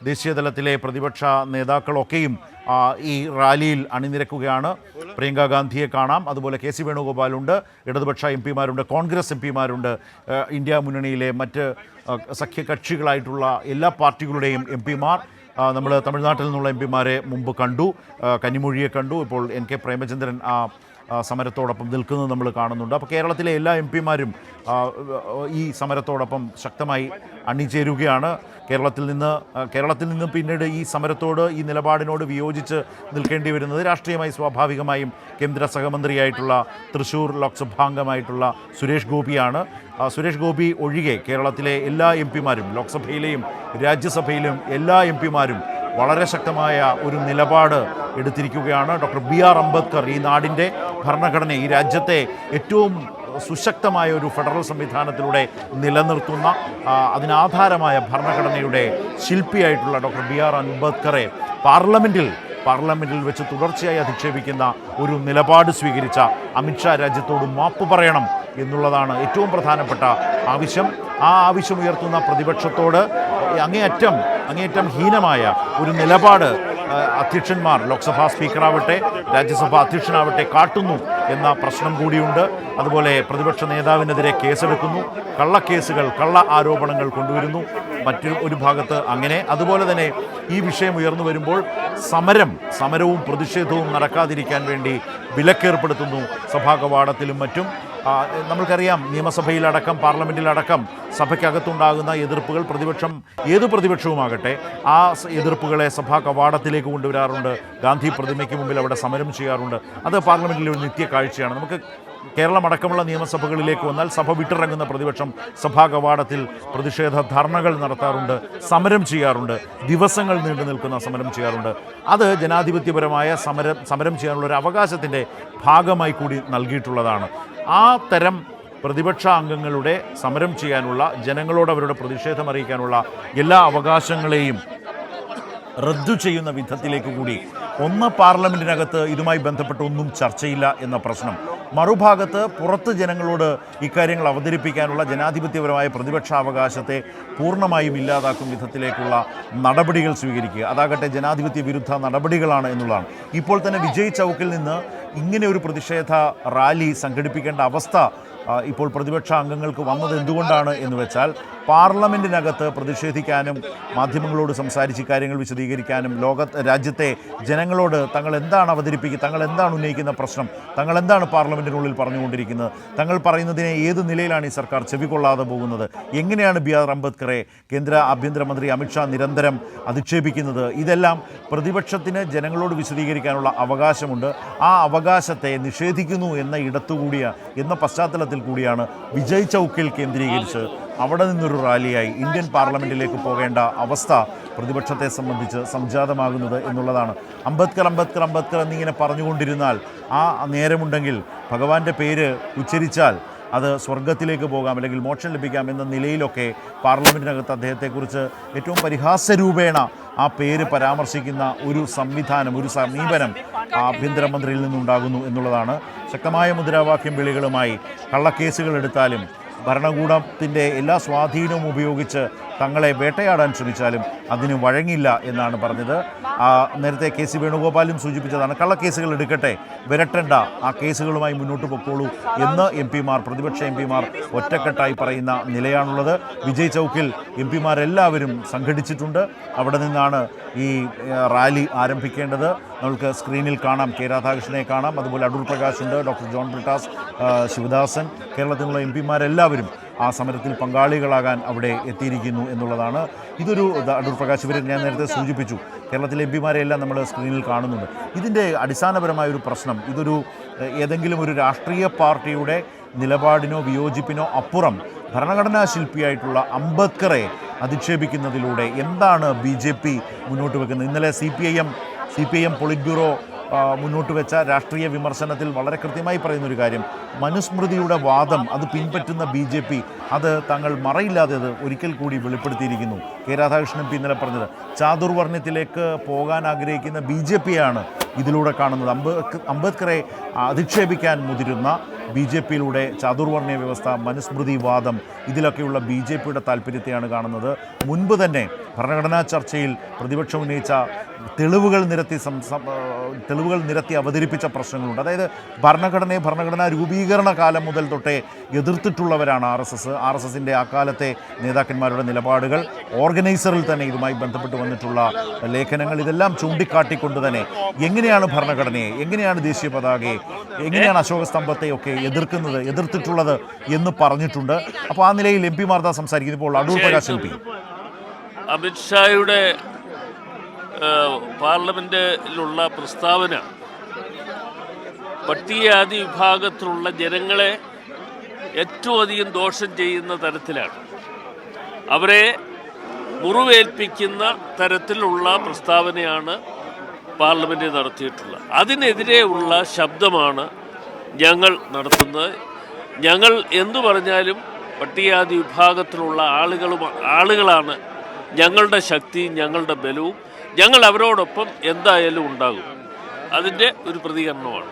ദേശീയതലത്തിലെ പ്രതിപക്ഷ നേതാക്കളൊക്കെയും ഈ റാലിയിൽ അണിനിരക്കുകയാണ്. പ്രിയങ്ക ഗാന്ധിയെ കാണാം, അതുപോലെ കെ സി വേണുഗോപാലുണ്ട്, ഇടതുപക്ഷ എം പിമാരുണ്ട്, കോൺഗ്രസ് എം പിമാരുണ്ട്, ഇന്ത്യ മുന്നണിയിലെ മറ്റ് സഖ്യകക്ഷികളായിട്ടുള്ള എല്ലാ പാർട്ടികളുടെയും എം പിമാർ. നമ്മൾ തമിഴ്നാട്ടിൽ നിന്നുള്ള എം പിമാരെ മുമ്പ് കണ്ടു, കന്നിമൊഴിയെ കണ്ടു, ഇപ്പോൾ എൻ കെ പ്രേമചന്ദ്രൻ സമരത്തോടൊപ്പം നിൽക്കുന്നത് നമ്മൾ കാണുന്നുണ്ട്. അപ്പോൾ കേരളത്തിലെ എല്ലാ എം പിമാരും ഈ സമരത്തോടൊപ്പം ശക്തമായി അണിചേരുകയാണ്. കേരളത്തിൽ നിന്ന് പിന്നീട് ഈ സമരത്തോട്, ഈ നിലപാടിനോട് വിയോജിച്ച് നിൽക്കേണ്ടി വരുന്നത് രാഷ്ട്രീയമായി സ്വാഭാവികമായും കേന്ദ്ര സഹമന്ത്രിയായിട്ടുള്ള തൃശ്ശൂർ ലോക്സഭാംഗമായിട്ടുള്ള സുരേഷ് ഗോപിയാണ്. സുരേഷ് ഗോപി ഒഴികെ കേരളത്തിലെ എല്ലാ എം പിമാരും, ലോക്സഭയിലെയും രാജ്യസഭയിലും എല്ലാ എം പിമാരും വളരെ ശക്തമായ ഒരു നിലപാട് എടുത്തിരിക്കുകയാണ്. ഡോക്ടർ BR അംബേദ്കർ ഈ നാടിൻ്റെ ഭരണഘടന, ഈ രാജ്യത്തെ ഏറ്റവും സുശക്തമായ ഒരു ഫെഡറൽ സംവിധാനത്തിലൂടെ നിലനിർത്തുന്ന അതിനാധാരമായ ഭരണഘടനയുടെ ശില്പിയായിട്ടുള്ള ഡോക്ടർ BR അംബേദ്കറെ പാർലമെൻറ്റിൽ വെച്ച് തുടർച്ചയായി അധിക്ഷേപിക്കുന്ന ഒരു നിലപാട് സ്വീകരിച്ച അമിത്ഷാ രാജ്യത്തോട് മാപ്പ് പറയണം എന്നുള്ളതാണ് ഏറ്റവും പ്രധാനപ്പെട്ട ആവശ്യം. ആ ആവശ്യം ഉയർത്തുന്ന പ്രതിപക്ഷത്തോട് അങ്ങേയറ്റം ഹീനമായ ഒരു നിലപാട് അധ്യക്ഷന്മാർ, ലോക്സഭാ സ്പീക്കറാവട്ടെ രാജ്യസഭാ അധ്യക്ഷനാവട്ടെ, കാട്ടുന്നു എന്ന പ്രശ്നം കൂടിയുണ്ട്. അതുപോലെ പ്രതിപക്ഷ നേതാവിനെതിരെ കേസെടുക്കുന്നു, കള്ളക്കേസുകൾ, കള്ള ആരോപണങ്ങൾ കൊണ്ടുവരുന്നു. ഒരു ഭാഗത്ത് അങ്ങനെ. അതുപോലെ തന്നെ ഈ വിഷയം ഉയർന്നു വരുമ്പോൾ സമരവും പ്രതിഷേധവും നടക്കാതിരിക്കാൻ വേണ്ടി വിലക്കേർപ്പെടുത്തുന്നു സഭാ കവാടത്തിലും മറ്റും. നമ്മൾക്കറിയാം, നിയമസഭയിലടക്കം പാർലമെൻറ്റിലടക്കം സഭയ്ക്കകത്തുണ്ടാകുന്ന എതിർപ്പുകൾ ഏത് പ്രതിപക്ഷവുമാകട്ടെ ആ എതിർപ്പുകളെ സഭാ കവാടത്തിലേക്ക് കൊണ്ടുവരാറുണ്ട്. ഗാന്ധി പ്രതിമയ്ക്ക് മുമ്പിൽ അവിടെ സമരം ചെയ്യാറുണ്ട്. അത് പാർലമെൻറ്റിലെ ഒരു നിത്യ കാഴ്ചയാണ്. നമുക്ക് കേരളമടക്കമുള്ള നിയമസഭകളിലേക്ക് വന്നാൽ സഭ വിട്ടിറങ്ങുന്ന പ്രതിപക്ഷം സഭാ കവാടത്തിൽ പ്രതിഷേധ ധർണകൾ നടത്താറുണ്ട്, സമരം ചെയ്യാറുണ്ട്, ദിവസങ്ങൾ നീണ്ടു നിൽക്കുന്ന സമരം ചെയ്യാറുണ്ട്. അത് ജനാധിപത്യപരമായ സമരം ചെയ്യാനുള്ള ഒരു അവകാശത്തിൻ്റെ ഭാഗമായി കൂടി നൽകിയിട്ടുള്ളതാണ്. ആ തരം പ്രതിപക്ഷ അംഗങ്ങളുടെ സമരം ചെയ്യാനുള്ള, ജനങ്ങളോട് അവരുടെ പ്രതിഷേധം അറിയിക്കാനുള്ള എല്ലാ അവകാശങ്ങളെയും റദ്ദു ചെയ്യുന്ന വിധത്തിലേക്ക് കൂടി പാർലമെൻറ്റിനകത്ത് ഇതുമായി ബന്ധപ്പെട്ട് ഒന്നും ചർച്ചയില്ല എന്ന പ്രശ്നം, മറുഭാഗത്ത് പുറത്ത് ജനങ്ങളോട് ഇക്കാര്യങ്ങൾ അവതരിപ്പിക്കാനുള്ള ജനാധിപത്യപരമായ പ്രതിപക്ഷാവകാശത്തെ പൂർണ്ണമായും ഇല്ലാതാക്കും വിധത്തിലേക്കുള്ള നടപടികൾ സ്വീകരിക്കുക, അതാകട്ടെ ജനാധിപത്യ വിരുദ്ധ നടപടികളാണ് എന്നുള്ളതാണ്. ഇപ്പോൾ തന്നെ വിജയ് ചൗക്കിൽ നിന്ന് ഇങ്ങനെ ഒരു പ്രതിഷേധ റാലി സംഘടിപ്പിക്കേണ്ട അവസ്ഥ ഇപ്പോൾ പ്രതിപക്ഷ അംഗങ്ങൾക്ക് വന്നത് എന്തുകൊണ്ടാണ് എന്ന് വെച്ചാൽ, പാർലമെൻറ്റിനകത്ത് പ്രതിഷേധിക്കാനും മാധ്യമങ്ങളോട് സംസാരിച്ച് കാര്യങ്ങൾ വിശദീകരിക്കാനും രാജ്യത്തെ ജനങ്ങളോട് തങ്ങൾ എന്താണ് അവതരിപ്പിക്കുക, തങ്ങൾ എന്താണ് ഉന്നയിക്കുന്ന പ്രശ്നം, തങ്ങൾ എന്താണ് പാർലമെൻറ്റിനുള്ളിൽ പറഞ്ഞുകൊണ്ടിരിക്കുന്നത്, തങ്ങൾ പറയുന്നതിനെ ഏത് നിലയിലാണ് ഈ സർക്കാർ ചെവികൊള്ളാതെ പോകുന്നത്, എങ്ങനെയാണ് BR അംബേദ്കറെ കേന്ദ്ര ആഭ്യന്തരമന്ത്രി അമിത്ഷാ നിരന്തരം അധിക്ഷേപിക്കുന്നത്, ഇതെല്ലാം പ്രതിപക്ഷത്തിന് ജനങ്ങളോട് വിശദീകരിക്കാനുള്ള അവകാശമുണ്ട്. ആ അവകാശത്തെ നിഷേധിക്കുന്നു എന്ന പശ്ചാത്തലത്തിൽ കൂടിയാണ് വിജയ് ചൗക്കിൽ കേന്ദ്രീകരിച്ച് അവിടെ നിന്നൊരു റാലിയായി ഇന്ത്യൻ പാർലമെൻറ്റിലേക്ക് പോകേണ്ട അവസ്ഥ പ്രതിപക്ഷത്തെ സംബന്ധിച്ച് സംജാതമാകുന്നത് എന്നുള്ളതാണ്. അംബേദ്കർ എന്നിങ്ങനെ പറഞ്ഞുകൊണ്ടിരുന്നാൽ, ആ നേരമുണ്ടെങ്കിൽ ഭഗവാന്റെ പേര് ഉച്ചരിച്ചാൽ അത് സ്വർഗത്തിലേക്ക് പോകാം, അല്ലെങ്കിൽ മോക്ഷം ലഭിക്കാം എന്ന നിലയിലൊക്കെ പാർലമെൻറ്റിനകത്ത് അദ്ദേഹത്തെക്കുറിച്ച് ഏറ്റവും പരിഹാസരൂപേണ ആ പേര് പരാമർശിക്കുന്ന ഒരു സമീപനം ആഭ്യന്തരമന്ത്രിയിൽ നിന്നുണ്ടാകുന്നു എന്നുള്ളതാണ്. ശക്തമായ മുദ്രാവാക്യം വിളികളുമായി കള്ളക്കേസുകൾ എടുത്താലും ഭരണകൂടത്തിൻ്റെ എല്ലാ സ്വാധീനവും ഉപയോഗിച്ച് തങ്ങളെ വേട്ടയാടാൻ ശ്രമിച്ചാലും അതിന് വഴങ്ങില്ല എന്നാണ് പറഞ്ഞത്. നേരത്തെ കെ സി വേണുഗോപാലും സൂചിപ്പിച്ചതാണ്, കള്ളക്കേസുകൾ എടുക്കട്ടെ, വിരട്ടണ്ട, ആ കേസുകളുമായി മുന്നോട്ട് പൊക്കോളൂ എന്ന് പ്രതിപക്ഷ എം പിമാർ ഒറ്റക്കെട്ടായി പറയുന്ന നിലയാണുള്ളത്. വിജയ് ചൗക്കിൽ എം പിമാരെല്ലാവരും സംഘടിച്ചിട്ടുണ്ട്. അവിടെ നിന്നാണ് ഈ റാലി ആരംഭിക്കേണ്ടത്. നമുക്ക് സ്ക്രീനിൽ കാണാം, കെ രാധാകൃഷ്ണനെ കാണാം, അതുപോലെ അടൂർ പ്രകാശ് ഉണ്ട്, ഡോക്ടർ ജോൺ ബ്രിട്ടാസ്, ശിവദാസൻ, കേരളത്തിലുള്ള എം പിമാരെല്ലാവരും ആ സമരത്തിൽ പങ്കാളികളാകാൻ അവിടെ എത്തിയിരിക്കുന്നു എന്നുള്ളതാണ്. അടൂർ പ്രകാശ് ഇവരെ ഞാൻ നേരത്തെ സൂചിപ്പിച്ചു, കേരളത്തിലെ എം പിമാരെയെല്ലാം നമ്മൾ സ്ക്രീനിൽ കാണുന്നുണ്ട്. ഇതിൻ്റെ അടിസ്ഥാനപരമായൊരു പ്രശ്നം, ഏതെങ്കിലും ഒരു രാഷ്ട്രീയ പാർട്ടിയുടെ നിലപാടിനോ വിയോജിപ്പിനോ അപ്പുറം ഭരണഘടനാ ശില്പിയായിട്ടുള്ള അംബേദ്കറെ അധിക്ഷേപിക്കുന്നതിലൂടെ എന്താണ് BJP മുന്നോട്ട് വെക്കുന്നത്? ഇന്നലെ CPIM പൊളിറ്റ് ബ്യൂറോ മുന്നോട്ട് വെച്ച രാഷ്ട്രീയ വിമർശനത്തിൽ വളരെ കൃത്യമായി പറയുന്നൊരു കാര്യം, മനുസ്മൃതിയുടെ വാദം അത് പിൻപറ്റുന്ന BJP അത് തങ്ങൾ മറയില്ലാതെ അത് ഒരിക്കൽ കൂടി വെളിപ്പെടുത്തിയിരിക്കുന്നു. കെ രാധാകൃഷ്ണൻ ഇന്നലെ പറഞ്ഞത്, ചാതുർവർണ്ണത്തിലേക്ക് പോകാൻ ആഗ്രഹിക്കുന്ന BJPയാണ് ഇതിലൂടെ കാണുന്നത്. അംബേദ്കറെ അധിക്ഷേപിക്കാൻ മുതിരുന്ന BJPയിലൂടെ ചാതുർവർണ്ണ വ്യവസ്ഥ, മനുസ്മൃതിവാദം, ഇതിലൊക്കെയുള്ള BJPയുടെ താല്പര്യത്തെയാണ് കാണുന്നത്. മുൻപ് തന്നെ ഭരണഘടനാ ചർച്ചയിൽ പ്രതിപക്ഷം ഉന്നയിച്ച തെളിവുകൾ നിരത്തി അവതരിപ്പിച്ച പ്രശ്നങ്ങളുണ്ട്. അതായത് ഭരണഘടനാ രൂപീകരണ കാലം മുതൽ തൊട്ടേ എതിർത്തിട്ടുള്ളവരാണ് ആർ എസ് എസിൻ്റെ അക്കാലത്തെ നേതാക്കന്മാരുടെ നിലപാടുകൾ, ഓർഗനൈസറിൽ തന്നെ ഇതുമായി ബന്ധപ്പെട്ട് വന്നിട്ടുള്ള ലേഖനങ്ങൾ, ഇതെല്ലാം ചൂണ്ടിക്കാട്ടിക്കൊണ്ട് തന്നെ എങ്ങനെയാണ് ഭരണഘടനയെ, എങ്ങനെയാണ് ദേശീയ പതാകയെ, എങ്ങനെയാണ് അശോക സ്തംഭത്തെയൊക്കെ എതിർത്തിട്ടുള്ളത് എന്ന് പറഞ്ഞിട്ടുണ്ട്. അപ്പോൾ ആ നിലയിൽ എം പിമാർ സംസാരിക്കുന്നത്. ഇപ്പോൾ അടൂർ പ്രകാശ് എം പി അമിത്ഷായുടെ പാർലമെന്റിലുള്ള പ്രസ്താവന പട്ടികജാതി വിഭാഗത്തിലുള്ള ജനങ്ങളെ ഏറ്റവും അധികം ദോഷം ചെയ്യുന്ന തരത്തിലാണ്, അവരെ മുറിവേൽപ്പിക്കുന്ന തരത്തിലുള്ള പ്രസ്താവനയാണ് പാർലമെൻറ്റിൽ നടത്തിയിട്ടുള്ളത്. അതിനെതിരെയുള്ള ശബ്ദമാണ് ഞങ്ങൾ നടത്തുന്നത്. ഞങ്ങൾ എന്തു പറഞ്ഞാലും പട്ടികജാതി വിഭാഗത്തിലുള്ള ആളുകളാണ് ഞങ്ങളുടെ ശക്തിയും ഞങ്ങളുടെ ബലവും. ഞങ്ങൾ അവരോടൊപ്പം എന്തായാലും ഉണ്ടാകും. അതിൻ്റെ ഒരു പ്രതികരണമാണ്.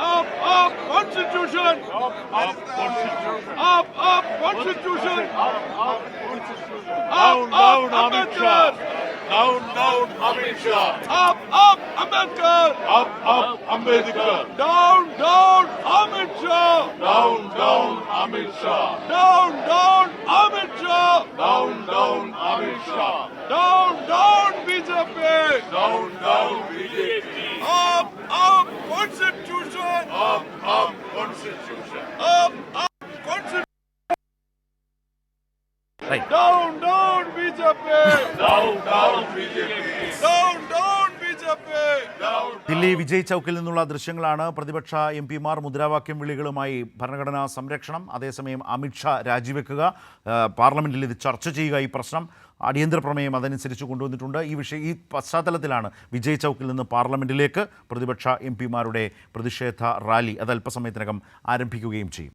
Up, up, Constitution! Up, up, Constitution! Up, up, Constitution! Up, up, Constitution! Down, down, Ambedkar! Down, down, Ambedkar! Up, up, Ambedkar! Up, up, Ambedkar! Down, down, Ambedkar! Down, down, Ambedkar! Down, down, Ambedkar! Down, down, Ambedkar! Down, down, BJP! Down, down, BJP! Up, up, Constitution! Up, up, Constitution! Up, up, Constitution! Right. Down, down, BJP! Down, down, BJP! Down, down, BJP! Down. Delhi Vijay ചൗക്കിൽ നിന്നുള്ള ദൃശ്യങ്ങളാണ്. പ്രതിപക്ഷ M പിമാർ മുദ്രാവാക്യം വിളികളുമായി ഭരണഘടനാ സംരക്ഷണം, അതേസമയം അമിത്ഷാ രാജിവെക്കുക, പാർലമെൻറ്റിൽ ഇത് ചർച്ച ചെയ്യുക. ഈ പ്രശ്നം അടിയന്തര പ്രമേയം അതനുസരിച്ച് കൊണ്ടുവന്നിട്ടുണ്ട്. ഈ പശ്ചാത്തലത്തിലാണ് വിജയ് ചൗക്കിൽ നിന്ന് പാർലമെൻറ്റിലേക്ക് പ്രതിപക്ഷ എം പിമാരുടെ പ്രതിഷേധ റാലി അത് അല്പസമയത്തിനകം ആരംഭിക്കുകയും ചെയ്യും.